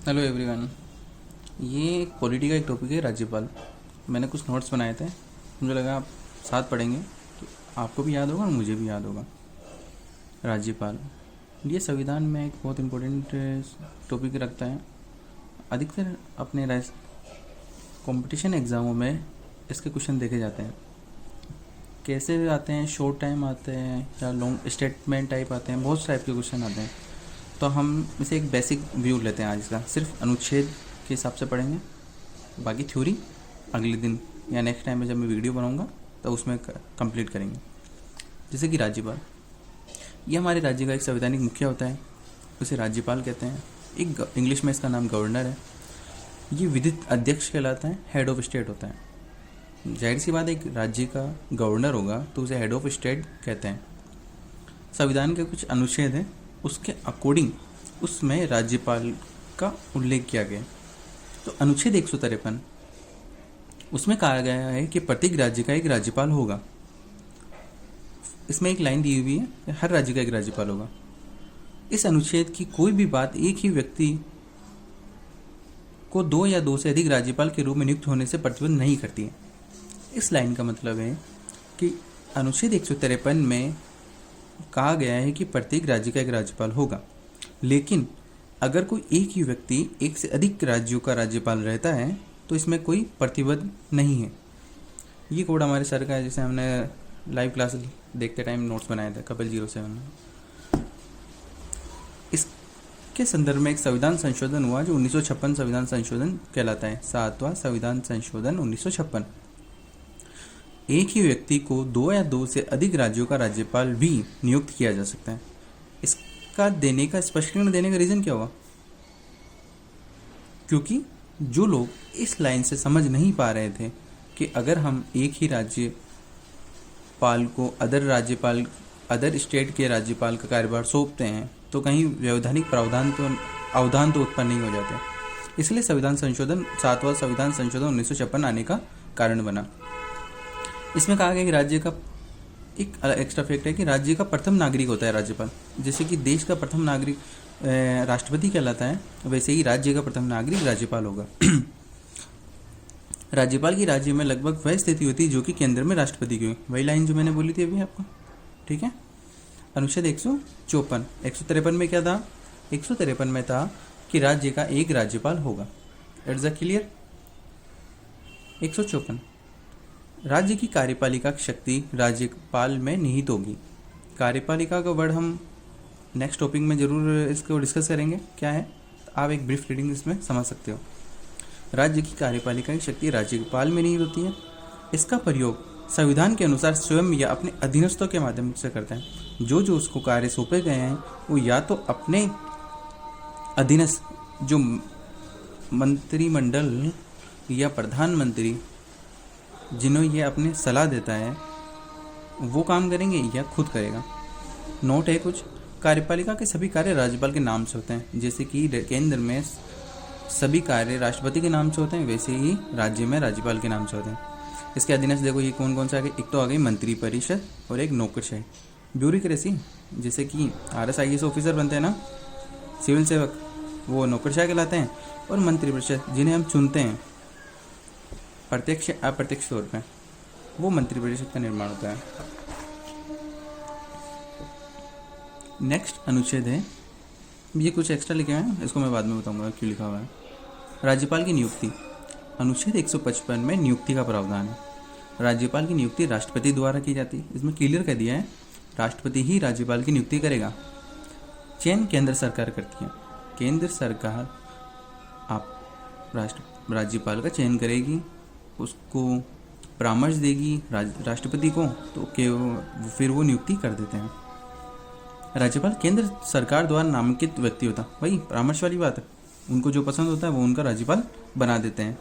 Hello everyone. ये एक polity का एक टॉपिक है, राज्यपाल। मैंने कुछ नोट्स बनाए थे, मुझे लगा आप साथ पढ़ेंगे तो आपको भी याद होगा और मुझे भी याद होगा। राज्यपाल ये संविधान में एक बहुत इम्पोर्टेंट टॉपिक रखता है। अधिकतर अपने कंपटीशन एग्ज़ामों में इसके क्वेश्चन देखे जाते हैं। कैसे आते हैं, शॉर्ट टाइम आते हैं या लॉन्ग स्टेटमेंट टाइप आते हैं, बहुत टाइप के क्वेश्चन आते हैं। तो हम इसे एक बेसिक व्यू लेते हैं आज का, सिर्फ अनुच्छेद के हिसाब से पढ़ेंगे। बाकी थ्योरी अगले दिन या नेक्स्ट टाइम में जब मैं वीडियो बनाऊंगा तो उसमें कंप्लीट करेंगे। जैसे कि राज्यपाल, ये हमारे राज्य का एक संवैधानिक मुखिया होता है, उसे राज्यपाल कहते हैं। एक इंग्लिश में इसका नाम गवर्नर है। ये विधित अध्यक्ष कहलाता है, हेड ऑफ स्टेट होता है। जाहिर सी बात है, एक राज्य का गवर्नर होगा तो उसे हेड ऑफ स्टेट कहते हैं। संविधान के कुछ अनुच्छेद हैं, उसके अकॉर्डिंग उसमें राज्यपाल का उल्लेख किया गया। तो अनुच्छेद 153 उसमें कहा गया है कि प्रत्येक राज्य का एक राज्यपाल होगा। इसमें एक लाइन दी हुई है कि हर राज्य का एक राज्यपाल होगा। इस अनुच्छेद की कोई भी बात एक ही व्यक्ति को दो या दो से अधिक राज्यपाल के रूप में नियुक्त होने से प्रतिबंध नहीं करती है। इस लाइन का मतलब है कि अनुच्छेद 153 में कहा गया है कि प्रत्येक राज्य का एक राज्यपाल होगा, लेकिन अगर कोई एक ही व्यक्ति एक से अधिक राज्यों का राज्यपाल रहता है तो इसमें कोई प्रतिबंध नहीं है। ये कोड हमारे सर का है, जिसे हमने लाइव क्लास देखते टाइम नोट्स बनाए थे, कपिल 07 में। इसके संदर्भ में एक संविधान संशोधन हुआ जो 1956 संविधान संशोधन कहलाता है, 7वां संविधान संशोधन 1956। एक ही व्यक्ति को दो या दो से अधिक राज्यों का राज्यपाल भी नियुक्त किया जा सकता है। इसका स्पष्टीकरण देने का रीज़न क्या हुआ? क्योंकि जो लोग इस लाइन से समझ नहीं पा रहे थे कि अगर हम एक ही राज्यपाल को अदर स्टेट के राज्यपाल का कार्यभार सौंपते हैं तो कहीं वैधानिक अवधान तो उत्पन्न नहीं हो जाते, इसलिए संविधान संशोधन 7वां संविधान संशोधन 1956 आने का कारण बना। इसमें कहा गया कि राज्य का एक एक्स्ट्रा फैक्ट है कि राज्य का प्रथम नागरिक होता है राज्यपाल। जैसे कि देश का प्रथम नागरिक राष्ट्रपति कहलाता है, वैसे ही राज्य का प्रथम नागरिक राज्यपाल होगा। राज्यपाल की राज्य में लगभग वह स्थिति होती है जो कि केंद्र में राष्ट्रपति की, वही लाइन जो मैंने बोली थी अभी आपको। ठीक है। अनुच्छेद 154 153 में क्या था? 153 में था कि राज्य का एक राज्यपाल होगा। It's a clear. 154 राज्य की कार्यपालिका शक्ति राज्यपाल में निहित होगी। कार्यपालिका का वर्ड हम नेक्स्ट टॉपिक में जरूर इसको डिस्कस करेंगे क्या है, आप एक ब्रीफ रीडिंग इसमें समझ सकते हो। राज्य की कार्यपालिका की शक्ति राज्यपाल में निहित होती है। इसका प्रयोग संविधान के अनुसार स्वयं या अपने अधीनस्थों के माध्यम से करता है। जो जो उसको कार्य सौंपे गए हैं वो या तो अपने अधीनस्थ जो मंत्रिमंडल या प्रधानमंत्री जिन्हें ये अपने सलाह देता है वो काम करेंगे या खुद करेगा। नोट है कुछ, कार्यपालिका के सभी कार्य राज्यपाल के नाम से होते हैं। जैसे कि केंद्र में सभी कार्य राष्ट्रपति के नाम से होते हैं, वैसे ही राज्य में राज्यपाल के नाम से होते हैं। इसके अधीनस्थ देखो ये कौन कौन सा आ गया। एक तो आ गई मंत्रिपरिषद और एक नौकरशाही। ब्यूरोक्रेसी, जैसे कि RS IAS ऑफिसर बनते हैं ना, सिविल सेवक, वो नौकरशाही कहलाते हैं। और मंत्रिपरिषद जिन्हें हम चुनते हैं प्रत्यक्ष अप्रत्यक्ष तौर पर, वो मंत्रिपरिषद का निर्माण होता है। नेक्स्ट अनुच्छेद है, ये कुछ एक्स्ट्रा लिखे हैं, इसको मैं बाद में बताऊंगा क्यों लिखा हुआ है। राज्यपाल की नियुक्ति, अनुच्छेद 155 में नियुक्ति का प्रावधान है। राज्यपाल की नियुक्ति राष्ट्रपति द्वारा की जाती है। इसमें क्लियर कर दिया है राष्ट्रपति ही राज्यपाल की नियुक्ति करेगा। चयन केंद्र सरकार करती है। केंद्र सरकार राज्यपाल का चयन करेगी, उसको परामर्श देगी राष्ट्रपति को, तो फिर वो नियुक्ति कर देते हैं। राज्यपाल केंद्र सरकार द्वारा नामांकित व्यक्ति होता, वही परामर्श वाली बात है, उनको जो पसंद होता है वो उनका राज्यपाल बना देते हैं।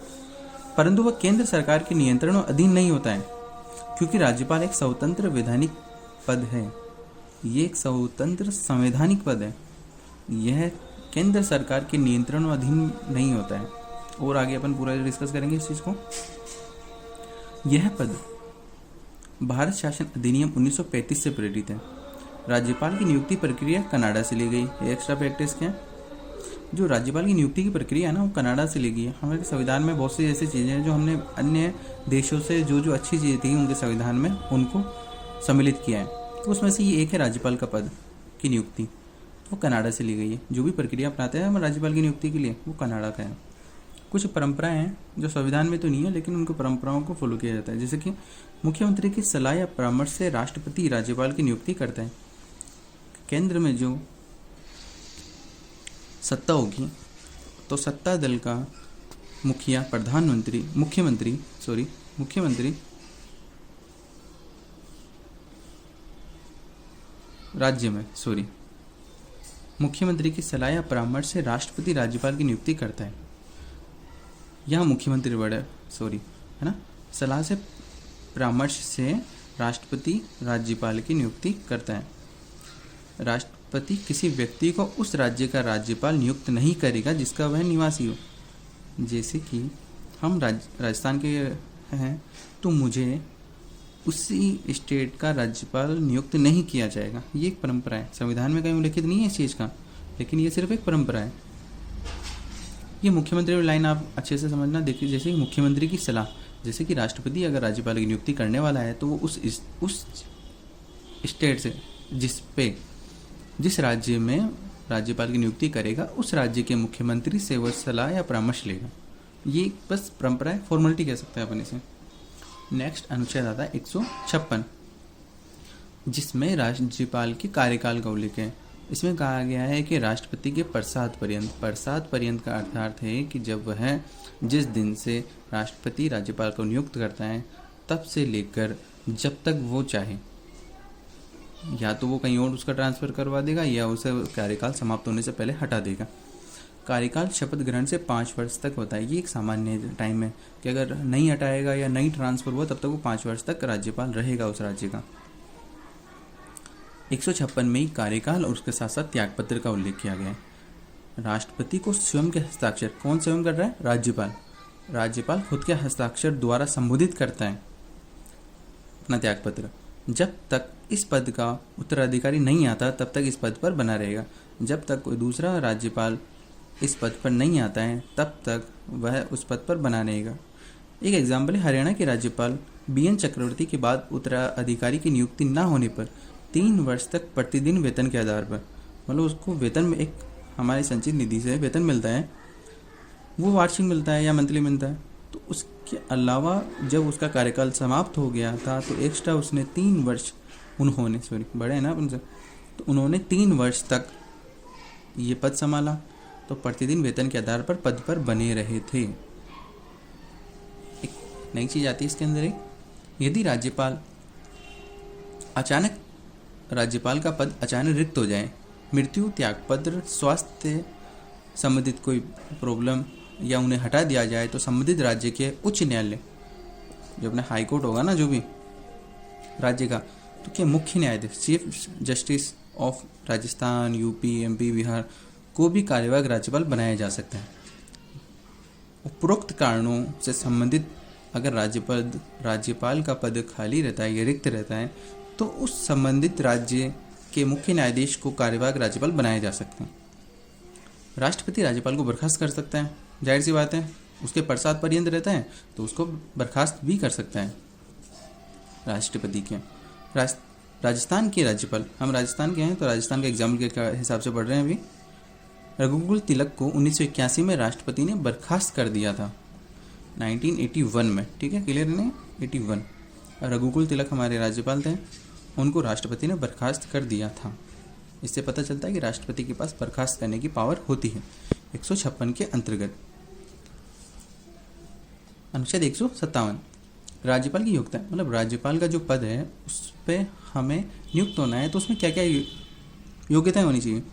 परंतु वह केंद्र सरकार के नियंत्रण और अधीन नहीं होता है, क्योंकि राज्यपाल एक स्वतंत्र वैधानिक पद है। ये एक स्वतंत्र संवैधानिक पद है, यह केंद्र सरकार के नियंत्रण और अधीन नहीं होता है। और आगे अपन पूरा डिस्कस करेंगे इस चीज़ को। यह पद भारत शासन अधिनियम 1935 से प्रेरित है। राज्यपाल की नियुक्ति प्रक्रिया कनाडा से ली गई। एक्स्ट्रा प्रैक्टिस क्या है? जो राज्यपाल की नियुक्ति की प्रक्रिया है ना, वो कनाडा से ली गई है। हमारे संविधान में बहुत सी ऐसी चीज़ें हैं जो हमने अन्य देशों से जो जो अच्छी चीज़ें थी उनके संविधान में उनको सम्मिलित किया है। तो उसमें से ये एक है राज्यपाल का पद की नियुक्ति, वो कनाडा से ली गई है। जो भी प्रक्रिया अपनाते हैं हम राज्यपाल की नियुक्ति के लिए, वो कनाडा का है। कुछ परंपराएं हैं जो संविधान में तो नहीं है, लेकिन उनको परंपराओं को फॉलो किया जाता है। जैसे कि मुख्यमंत्री की सलाह या परामर्श से राष्ट्रपति राज्यपाल की नियुक्ति करता है। केंद्र में जो सत्ता होगी तो सत्ता दल का मुखिया मुख्यमंत्री मुख्यमंत्री की सलाह या परामर्श से राष्ट्रपति राज्यपाल की नियुक्ति करता है। यहाँ मुख्यमंत्री वर्ड है ना, सलाह से परामर्श से राष्ट्रपति राज्यपाल की नियुक्ति करता है। राष्ट्रपति किसी व्यक्ति को उस राज्य का राज्यपाल नियुक्त नहीं करेगा जिसका वह निवासी हो। जैसे कि हम राजस्थान के हैं तो मुझे उसी स्टेट का राज्यपाल नियुक्त नहीं किया जाएगा। ये एक परंपरा है, संविधान में कहीं उल्लेखित नहीं है इस चीज़ का, लेकिन ये सिर्फ एक परंपरा है। ये मुख्यमंत्री वाली लाइन आप अच्छे से समझना। देखिए, जैसे कि मुख्यमंत्री की सलाह, जैसे कि राष्ट्रपति अगर राज्यपाल की नियुक्ति करने वाला है तो वो उस स्टेट से जिस राज्य में राज्यपाल की नियुक्ति करेगा उस राज्य के मुख्यमंत्री से वह सलाह या परामर्श लेगा। ये बस परंपरा है, फॉर्मेलिटी कह सकते हैं अपन इसे। नेक्स्ट अनुच्छेद आता है 156, जिसमें राज्यपाल के कार्यकाल का उल्लेख है। इसमें कहा गया है कि राष्ट्रपति के प्रसाद पर्यंत का अर्थ है कि जब वह जिस दिन से राष्ट्रपति राज्यपाल को नियुक्त करता है तब से लेकर जब तक वो चाहे, या तो वो कहीं और उसका ट्रांसफ़र करवा देगा या उसे कार्यकाल समाप्त होने से पहले हटा देगा। कार्यकाल शपथ ग्रहण से 5 वर्ष तक होता है। ये एक सामान्य टाइम है कि अगर नहीं हटाएगा या नहीं ट्रांसफ़र हुआ तब तक वो 5 वर्ष तक राज्यपाल रहेगा उस राज्य का। 156 में ही कार्यकाल और उसके साथ साथ त्यागपत्र का उल्लेख किया गया है। राष्ट्रपति को स्वयं के हस्ताक्षर, कौन स्वयं कर रहा है? राज्यपाल खुद के हस्ताक्षर द्वारा संबोधित करता है अपना त्यागपत्र। जब तक इस पद का उत्तराधिकारी नहीं आता तब तक इस पद पर बना रहेगा। जब तक कोई दूसरा राज्यपाल इस पद पर नहीं आता है तब तक वह उस पद पर बना रहेगा। एक एग्जाम्पल है हरियाणा के राज्यपाल BN चक्रवर्ती के बाद उत्तराधिकारी की नियुक्ति न होने पर 3 वर्ष तक प्रतिदिन वेतन के आधार पर, मतलब उसको वेतन में एक हमारी संचित निधि से वेतन मिलता है, वो वार्षिक मिलता है या मंथली मिलता है। तो उसके अलावा जब उसका कार्यकाल समाप्त हो गया था तो एक्स्ट्रा उसने 3 वर्ष बड़े हैं ना उनसे, तो उन्होंने 3 वर्ष तक ये पद संभाला, तो प्रतिदिन वेतन के आधार पर पद पर बने रहे थे। एक नई चीज आती है इसके अंदर, यदि राज्यपाल का पद अचानक रिक्त हो जाए, मृत्यु, त्यागपत्र, स्वास्थ्य संबंधित कोई प्रॉब्लम या उन्हें हटा दिया जाए, तो संबंधित राज्य के उच्च न्यायालय, जो अपना हाई कोर्ट होगा ना जो भी राज्य का, तो क्या मुख्य न्यायाधीश chief justice of Rajasthan, UP, MP, Bihar को भी कार्यवाहक राज्यपाल बनाया जा सकता है। उपरोक्त कारणों से संबंधित अगर राज्यपाल का पद खाली रहता है या रिक्त रहता है तो उस संबंधित राज्य के मुख्य न्यायाधीश को कार्यवाहक राज्यपाल बनाया जा सकते हैं। राष्ट्रपति राज्यपाल को बर्खास्त कर सकता है, जाहिर सी बात है, उसके प्रसाद पर्यंत रहता है तो उसको बर्खास्त भी कर सकता है राष्ट्रपति के। राजस्थान के राज्यपाल, हम राजस्थान के हैं तो राजस्थान के एग्जाम्पल के हिसाब से पढ़ रहे हैं अभी। रघुकुल तिलक को 1981 में राष्ट्रपति ने बर्खास्त कर दिया था, 1981 में, ठीक है, क्लियर नहीं, 81। रघुकुल तिलक हमारे राज्यपाल थे, उनको राष्ट्रपति ने बर्खास्त कर दिया था। इससे पता चलता है कि राष्ट्रपति के पास बर्खास्त करने की पावर होती है 156 के अंतर्गत। अनुच्छेद 157, राज्यपाल की योग्यता, मतलब राज्यपाल का जो पद है उस पर हमें नियुक्त होना है तो उसमें क्या क्या योग्यताएं होनी चाहिए।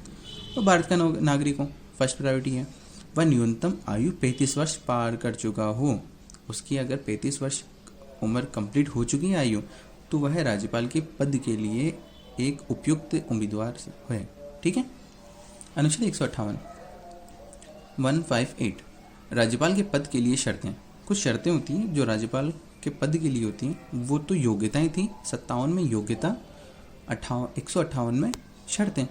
तो भारत का नागरिक हो, फर्स्ट प्रायोरिटी है। वह न्यूनतम आयु 35 वर्ष पार कर चुका हो, उसकी अगर 35 वर्ष उम्र कंप्लीट हो चुकी है आयु, तो वह राज्यपाल के पद के लिए एक उपयुक्त उम्मीदवार है, ठीक है। अनुच्छेद 158, 158, राज्यपाल के पद के लिए शर्तें। कुछ शर्तें होती हैं जो राज्यपाल के पद के लिए होती हैं, वो तो योग्यताएं थी। 57 में योग्यता, 158 में शर्तें।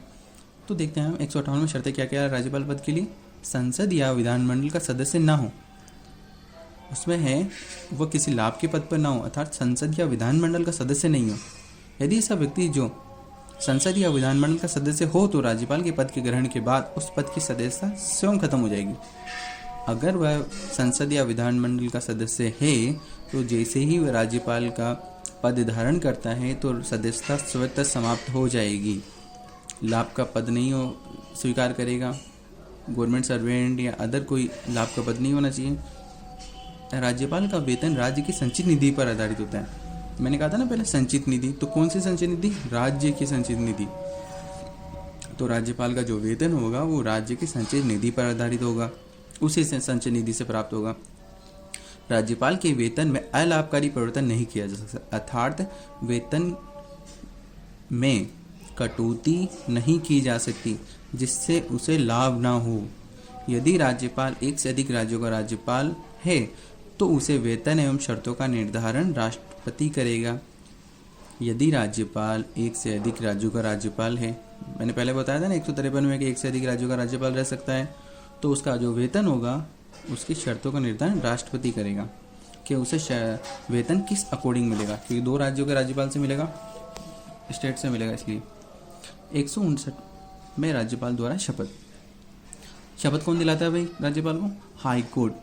तो देखते हैं हम 158 में शर्तें क्या क्या है राज्यपाल पद के लिए। संसद या विधानमंडल का सदस्य ना हो, उसमें है वह किसी लाभ के पद पर ना हो, अर्थात संसद या विधानमंडल का सदस्य नहीं हो। यदि ऐसा व्यक्ति जो संसद या विधानमंडल का सदस्य हो तो राज्यपाल के पद के ग्रहण के बाद उस पद की सदस्यता स्वयं खत्म हो जाएगी। अगर वह संसद या विधानमंडल का सदस्य है तो जैसे ही वह राज्यपाल का पद धारण करता है तो सदस्यता स्वतः समाप्त हो जाएगी। लाभ का पद नहीं हो स्वीकार करेगा, गवर्नमेंट सर्वेंट या अदर कोई लाभ का पद नहीं होना चाहिए। राज्यपाल का वेतन राज्य की संचित निधि पर आधारित होता है। मैंने कहा था ना पहले संचित निधि, तो कौन सी संचित निधि? राज्य की संचित निधि। तो राज्यपाल का जो वेतन होगा वो राज्य की संचित निधि पर आधारित होगा, उसी से संचित निधि से प्राप्त होगा। राज्यपाल के वेतन में अलाभकारी परिवर्तन नहीं किया जा सकता, अर्थात वेतन में कटौती नहीं की जा सकती जिससे उसे लाभ ना हो। यदि राज्यपाल एक से अधिक राज्यों का राज्यपाल है तो उसे वेतन एवं शर्तों का निर्धारण राष्ट्रपति करेगा। यदि राज्यपाल एक से अधिक राज्यों का राज्यपाल है, मैंने पहले बताया था ना 153 में कि एक से अधिक राज्यों का राज्यपाल रह सकता है, तो उसका जो वेतन होगा उसकी शर्तों का निर्धारण राष्ट्रपति करेगा कि उसे वेतन किस अकॉर्डिंग मिलेगा, क्योंकि 2 राज्यों के राज्यपाल से मिलेगा, स्टेट से मिलेगा। इसलिए 159 में राज्यपाल द्वारा शपथ कौन दिलाता है भाई राज्यपाल को? हाई कोर्ट,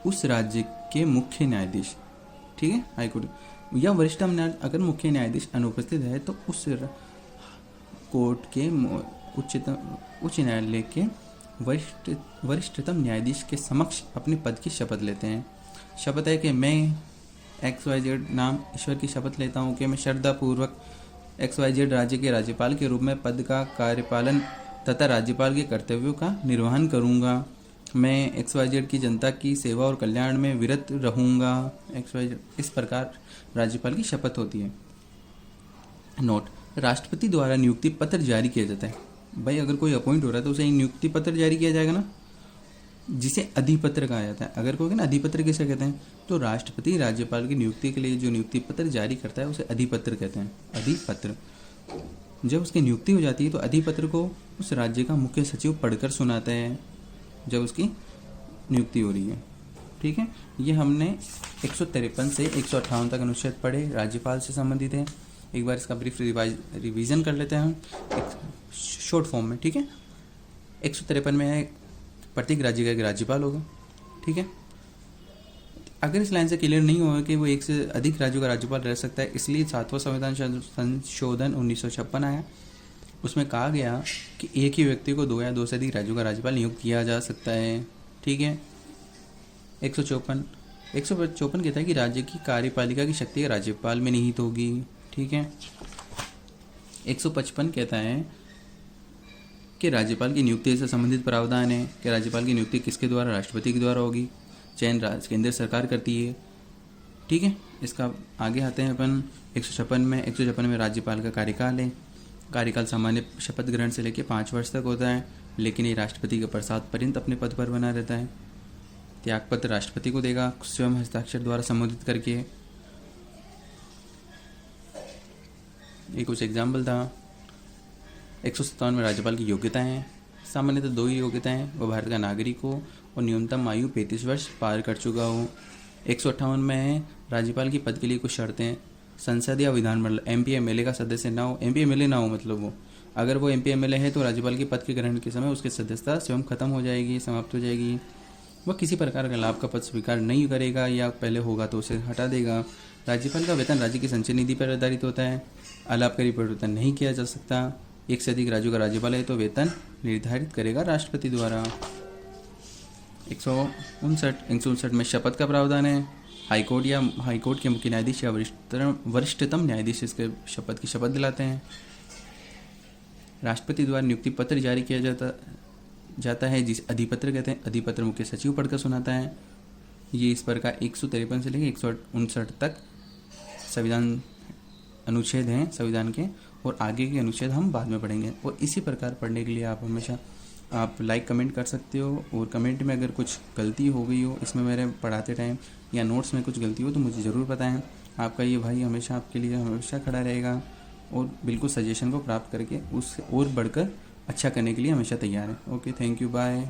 उस राज्य के मुख्य न्यायाधीश, ठीक है, हाई कोर्ट या वरिष्ठतम न्यायाधीश। अगर मुख्य न्यायाधीश अनुपस्थित है तो उस कोर्ट के उच्च न्यायालय के वरिष्ठतम न्यायाधीश के समक्ष अपने पद की शपथ लेते हैं। शपथ है कि मैं XYZ नाम ईश्वर की शपथ लेता हूँ कि मैं श्रद्धापूर्वक XYZ राज्य के राज्यपाल के रूप में पद का कार्यपालन तथा राज्यपाल के कर्तव्यों का निर्वहन करूँगा। मैं XYZ की जनता की सेवा और कल्याण में विरत रहूँगा। XYZ, इस प्रकार राज्यपाल की शपथ होती है। नोट: राष्ट्रपति द्वारा नियुक्ति पत्र जारी किया जाता है। भाई अगर कोई अपॉइंट हो रहा है तो उसे नियुक्ति पत्र जारी किया जाएगा ना, जिसे अधिपत्र कहा जाता है। अगर कोई ना अधिपत्र किसे कहते हैं, तो राष्ट्रपति राज्यपाल की नियुक्ति के लिए जो नियुक्ति पत्र जारी करता है उसे अधिपत्र कहते हैं। अधिपत्र, जब उसकी नियुक्ति हो जाती है तो अधिपत्र को उस राज्य का मुख्य सचिव पढ़कर सुनाता है जब उसकी नियुक्ति हो रही है। ठीक है, ये हमने 153 से 158 तक अनुच्छेद पढ़े, राज्यपाल से संबंधित है। एक बार इसका ब्रीफ रिवीजन कर लेते हैं हम एक शॉर्ट फॉर्म में। ठीक है, 153 में है प्रत्येक राज्य का एक राज्यपाल होगा। ठीक है, अगर इस लाइन से क्लियर नहीं होगा कि वो एक से अधिक राज्यों का राज्यपाल रह सकता है, इसलिए 7वां संविधान संशोधन 1956 आया। उसमें कहा गया कि एक ही व्यक्ति को 2 या 2 से अधिक राज्यों का राज्यपाल नियुक्त किया जा सकता है। ठीक है, 154 कहता है कि राज्य की कार्यपालिका की शक्ति राज्यपाल में निहित होगी। ठीक है, 155 कहता है कि राज्यपाल की नियुक्ति से संबंधित प्रावधान है कि राज्यपाल की नियुक्ति किसके द्वारा? राष्ट्रपति के द्वारा होगी। चयन केंद्र सरकार करती है। ठीक है, इसका आगे आते हैं अपन 156 में राज्यपाल का कार्यकाल है। कार्यकाल सामान्य शपथ ग्रहण से लेकर 5 वर्ष तक होता है, लेकिन ये राष्ट्रपति के प्रसाद पर्यंत अपने पद पर बना रहता है। त्यागपत्र राष्ट्रपति को देगा स्वयं हस्ताक्षर द्वारा संबोधित करके। ये कुछ एग्जाम्पल था। 157 में राज्यपाल की योग्यताएं हैं। सामान्यतः 2 ही योग्यताएं हैं, वह भारत का नागरिक हो और न्यूनतम आयु 35 वर्ष पार कर चुका हो। 158 में है राज्यपाल की पद के लिए कुछ शर्तें, संसद या विधानमंडल MP MLA का सदस्य ना हो। MP MLA ना हो मतलब वो, अगर वो MP MLA है तो राज्यपाल के पद के ग्रहण के समय उसकी सदस्यता स्वयं खत्म हो जाएगी, समाप्त हो जाएगी। वह किसी प्रकार का लाभ का पद स्वीकार नहीं करेगा या पहले होगा तो उसे हटा देगा। राज्यपाल का वेतन राज्य की संचय निधि पर आधारित होता है। अलाभकारी परिवर्तन नहीं किया जा सकता। एक से अधिक राज्यों का राज्यपाल है तो वेतन निर्धारित करेगा राष्ट्रपति द्वारा। 159 में शपथ का प्रावधान है। हाईकोर्ट के मुख्य न्यायाधीश या वरिष्ठतम न्यायाधीश इसके शपथ की शपथ दिलाते हैं। राष्ट्रपति द्वारा नियुक्ति पत्र जारी किया जाता है जिसे अधिपत्र कहते हैं। अधिपत्र मुख्य सचिव पढ़कर सुनाता है। ये इस पर का 153 से लेकर 159 तक संविधान अनुच्छेद हैं संविधान के, और आगे के अनुच्छेद हम बाद में पढ़ेंगे। और इसी प्रकार पढ़ने के लिए आप हमेशा लाइक कमेंट कर सकते हो, और कमेंट में अगर कुछ गलती हो गई हो इसमें मेरे पढ़ाते टाइम या नोट्स में कुछ गलती हो तो मुझे ज़रूर बताएं। आपका ये भाई हमेशा आपके लिए हमेशा खड़ा रहेगा और बिल्कुल सजेशन को प्राप्त करके उससे और बढ़कर अच्छा करने के लिए हमेशा तैयार है। Okay, thank you, bye.